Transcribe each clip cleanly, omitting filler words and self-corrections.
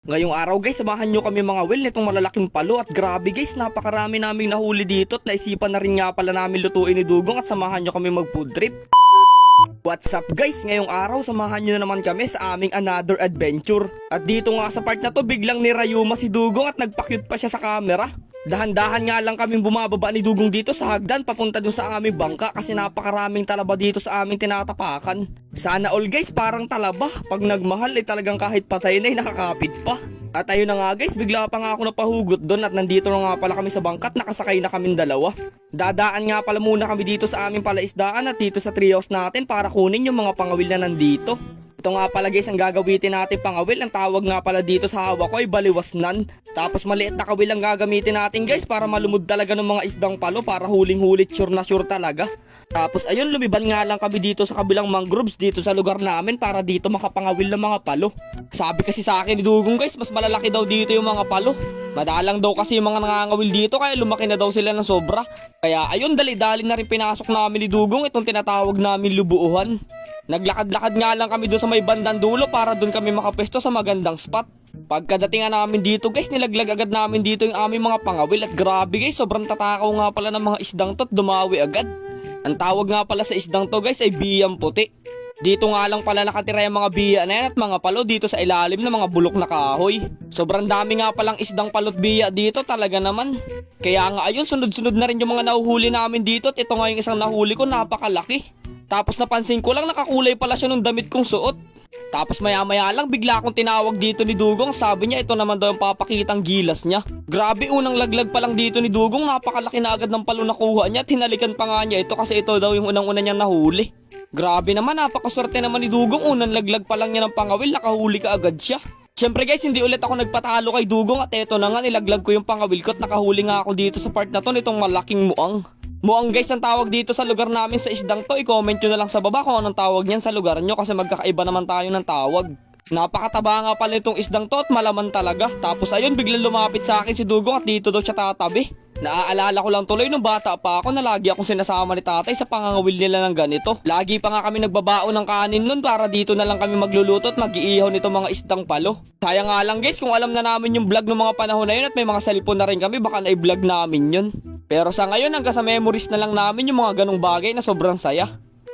Ngayong araw guys, samahan nyo kami mga will nitong malalaking palo at grabe guys, napakarami naming nahuli dito at naisipan na rin nga pala namin lutuin ni Dugong at samahan nyo kami mag food trip. What's up guys, ngayong araw samahan nyo na naman kami sa aming another adventure. At dito nga sa part na to, biglang nirayuma si Dugong at nagpa-cute pa siya sa camera. Dahan-dahan nga lang kaming bumababa ni Dugong dito sa hagdan papunta dun sa aming bangka kasi napakaraming talaba dito sa aming tinatapakan. Sana all guys, parang talaba, pag nagmahal ay talagang kahit patay na ay nakakapit pa. At ayun na nga guys, bigla pa nga ako napahugot doon at nandito na nga pala kami sa bangka at nakasakay na kaming dalawa. Dadaan nga pala muna kami dito sa aming palaisdaan at dito sa treehouse natin para kunin yung mga pangawil na nandito. Ito nga pala guys ang gagawitin natin pangawil. Ang tawag nga pala dito sa hawak ko ay baliwasnan. Tapos maliit na kawil ang gagamitin natin guys para malumod talaga ng mga isdang palo para huling-hulit sure na sure talaga. Tapos ayun, lumiban nga lang kami dito sa kabilang mangroves dito sa lugar namin para dito makapangawil ng mga palo. Sabi kasi sa akin ni Dugong guys, mas malalaki daw dito yung mga palo. Madalang daw kasi yung mga nangangawil dito kaya lumaki na daw sila ng sobra. Kaya ayun, dali-dali na rin pinasok namin ni Dugong itong tinatawag namin lubuuhan. Naglakad-lakad nga lang kami doon sa may bandang dulo para doon kami makapwesto sa magandang spot. Pagkadating nga namin dito guys, nilaglag agad namin dito yung aming mga pangawil at grabe guys, sobrang tatakaw nga pala ng mga isdang to at dumawi agad. Ang tawag nga pala sa isdang to guys ay biyang puti. Dito nga lang pala nakatira yung mga biya na yan at mga palo dito sa ilalim ng mga bulok na kahoy. Sobrang dami nga palang isdang palot biya dito talaga naman. Kaya nga ayun, sunod-sunod na rin yung mga nahuhuli namin dito at ito nga yung isang nahuli ko, napakalaki. Tapos napansin ko lang nakakulay pala siya nung damit kong suot. Tapos maya-maya lang bigla akong tinawag dito ni Dugong. Sabi niya ito naman daw yung papakitang gilas niya. Grabe, unang laglag pa lang dito ni Dugong, napakalaki na agad ng palo nakuha niya. Tinalikan pa nga niya ito kasi ito daw yung unang-una niyang nahuli. Grabe naman, napakaswerte naman ni Dugong. Unang laglag pa lang niya ng pangawil, nakahuli ka agad siya. Siyempre guys, hindi ulit ako nagpatalo kay Dugong at eto na nga, nilaglag ko yung pangawil ko at nakahuli nga ako dito sa part na to nitong malaking muang. Muang guys ang tawag dito sa lugar namin sa isdang to. I-comment nyo na lang sa baba kung anong tawag niyan sa lugar nyo kasi magkakaiba naman tayo ng tawag. Napakataba nga pala itong isdang to at malaman talaga. Tapos ayun, biglang lumapit sa akin si Dugong at dito daw siya tatabi. Naaalala ko lang tuloy nung bata pa ako na lagi akong sinasama ni tatay sa pangangawil nila ng ganito. Lagi pa nga kami nagbabaon ng kanin nun para dito na lang kami magluluto at mag-iihaw nito mga isdang palo. Sayang nga lang guys, kung alam na namin yung vlog ng mga panahon na yun at may mga cellphone na rin kami, baka na-vlog namin yun. Pero sa ngayon hanggang sa memories na lang namin yung mga ganong bagay na sobrang saya.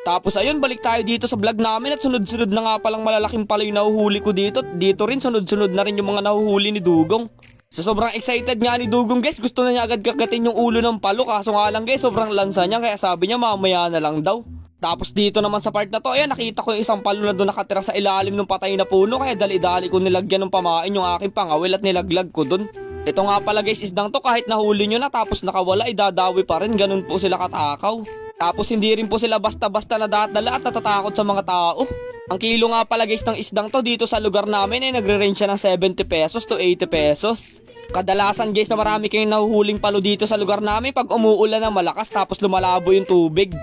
Tapos ayun, balik tayo dito sa vlog namin at sunod-sunod na nga palang malalaking palo yung nahuhuli ko dito. Dito rin sunod-sunod na rin yung mga nahuhuli ni Dugong. So sobrang excited nga ni Dugong guys, gusto na niya agad kagatin yung ulo ng palo. Kaso nga lang guys, sobrang lansa niya kaya sabi niya mamaya na lang daw. Tapos dito naman sa part na to, ayan, nakita ko yung isang palo na doon nakatira sa ilalim ng patay na puno. Kaya dali-dali ko nilagyan ng pamain yung aking pangawil at nilaglag ko doon. Ito nga pala guys, isdang to kahit nahuli nyo na tapos nakawala ay dadawi pa rin, ganun po sila katakaw. Tapos hindi rin po sila basta-basta nadadala at natatakot sa mga tao. Ang kilo nga pala guys ng isdang to dito sa lugar namin ay nagre-range siya ng 70 pesos to 80 pesos. Kadalasan guys na marami kayong nahuhuling palo dito sa lugar namin pag umuulan ng malakas tapos lumalabo yung tubig.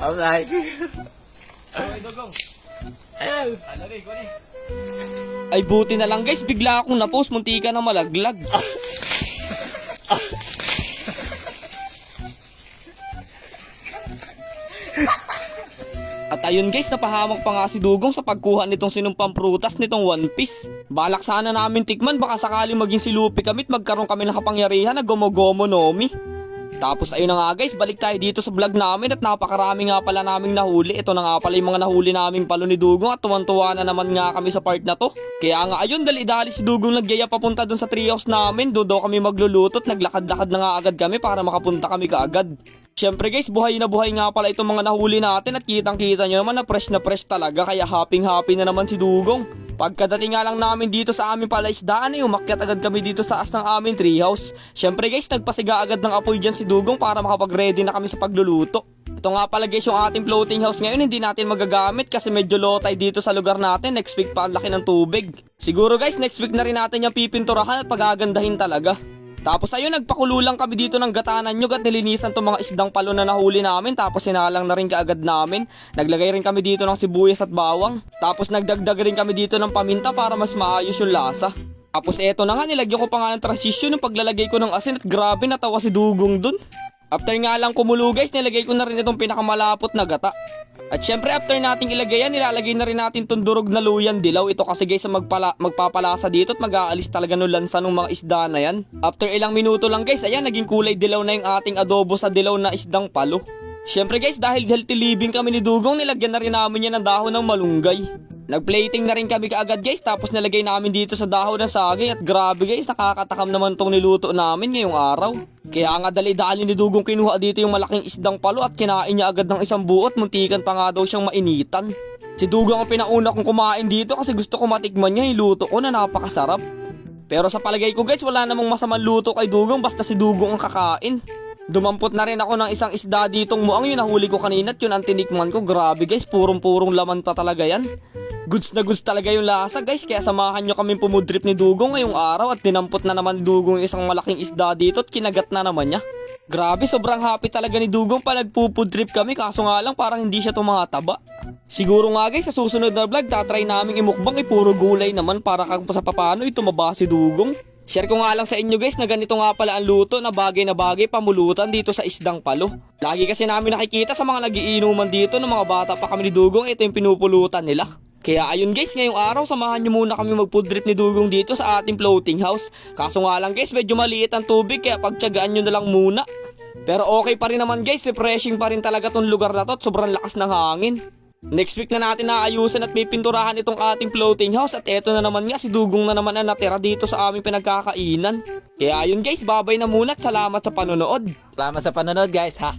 Alright. Ay buti na lang guys, bigla akong na-post, muntika na malaglag. At ayun guys, napahamak pa nga si Dugong sa pagkuha nitong sinumpang prutas nitong One Piece. Balak sana namin tikman, baka sakali maging silupi kami at magkaroon kami ng kapangyarihan na gomo-gomo nomi. Tapos ayun na nga guys, balik tayo dito sa vlog namin at napakarami nga pala naming nahuli. Ito na nga pala yung mga nahuli naming palo ni Dugong at tuwan-tuwa na naman nga kami sa part na to. Kaya nga ayun, dali-dali si Dugong nagyaya papunta dun sa treehouse namin. Doon daw kami magluluto at naglakad-lakad na nga agad kami para makapunta kami kaagad. Siyempre guys, buhay na buhay nga pala itong mga nahuli natin at kitang-kita nyo naman na fresh talaga kaya happy na naman si Dugong. Pagkadating nga lang namin dito sa aming palaisdaan ay umakyat agad kami dito sa taas ng aming treehouse. Siyempre guys, nagpasiga agad ng apoy dyan si Dugong para makapag-ready na kami sa pagluluto. Ito nga pala guys yung ating floating house ngayon, hindi natin magagamit kasi medyo low tide dito sa lugar natin. Next week pa ang laki ng tubig. Siguro guys, next week na rin natin yung pipinturahan at pagagandahin talaga. Tapos ayun, nagpakulo lang kami dito ng gatanan nyug at nilinisan tong mga isdang palo na nahuli namin. Tapos sinalang na rin kaagad namin. Naglagay rin kami dito ng sibuyas at bawang. Tapos nagdagdag rin kami dito ng paminta para mas maayos yung lasa. Tapos eto na nga, nilagyan ko pa nga ng transition yung paglalagay ko ng asin at grabe natawa si Dugong dun. After nga lang kumulo guys, nilagay ko na rin itong pinakamalapot na gata. At syempre after nating ilagay yan, nilalagay na rin natin tong durog na luyan dilaw. Ito kasi guys magpapalasa dito at mag-aalis talaga ng lansa ng mga isda na yan. After ilang minuto lang guys, ayan naging kulay dilaw na yung ating adobo sa dilaw na isdang palo. Syempre guys dahil healthy living kami ni Dugong, nilagyan na rin namin yan ng dahon ng malunggay. Nagplating na rin kami kaagad guys, tapos nalagay namin dito sa dahon ng saging at grabe guys, nakakatakam naman tong niluto namin ngayong araw. Kaya nga dali-dali ni Dugong kinuha dito yung malaking isdang palo at kinain niya agad ng isang buo at muntikan pa nga daw siyang mainitan. Si Dugong ang pinauna kong kumain dito kasi gusto ko matikman niya yung luto ko na napakasarap. Pero sa palagay ko guys, wala namang masamang luto kay Dugong basta si Dugong ang kakain. Dumampot na rin ako ng isang isda ditong muang yun nahuli ko kanina at yun ang tinikman ko. Grabe guys, purong-purong laman pa talaga yan. Goods na goods talaga yung lasa guys, kaya samahan nyo kaming pumudrip ni Dugong ngayong araw at dinampot na naman ni Dugong yung isang malaking isda dito at kinagat na naman niya. Grabe, sobrang happy talaga ni Dugong pa nagpupudrip kami, kaso nga lang parang hindi siya tumataba. Siguro nga guys, sa susunod na vlog, tatry naming imukbang puro gulay naman para kung sa papano tumaba si Dugong. Share ko nga lang sa inyo guys na ganito nga pala ang luto na bagay pamulutan dito sa isdang palo. Lagi kasi namin nakikita sa mga nagiinuman dito ng mga bata pa kami ni Dugong, ito yung pinupulutan nila. Kaya ayun guys, ngayong araw samahan nyo muna kami magpudrip ni Dugong dito sa ating floating house. Kaso nga lang guys, medyo maliit ang tubig kaya pagtyagaan nyo na lang muna. Pero okay pa rin naman guys, refreshing pa rin talaga tong lugar na to at sobrang lakas ng hangin. Next week na natin naayusan at pipinturahan itong ating floating house at eto na naman nga si Dugong na naman ang natira dito sa aming pinagkakainan. Kaya ayun guys, babay na muna at salamat sa panonood. Salamat sa panonood guys. Ha.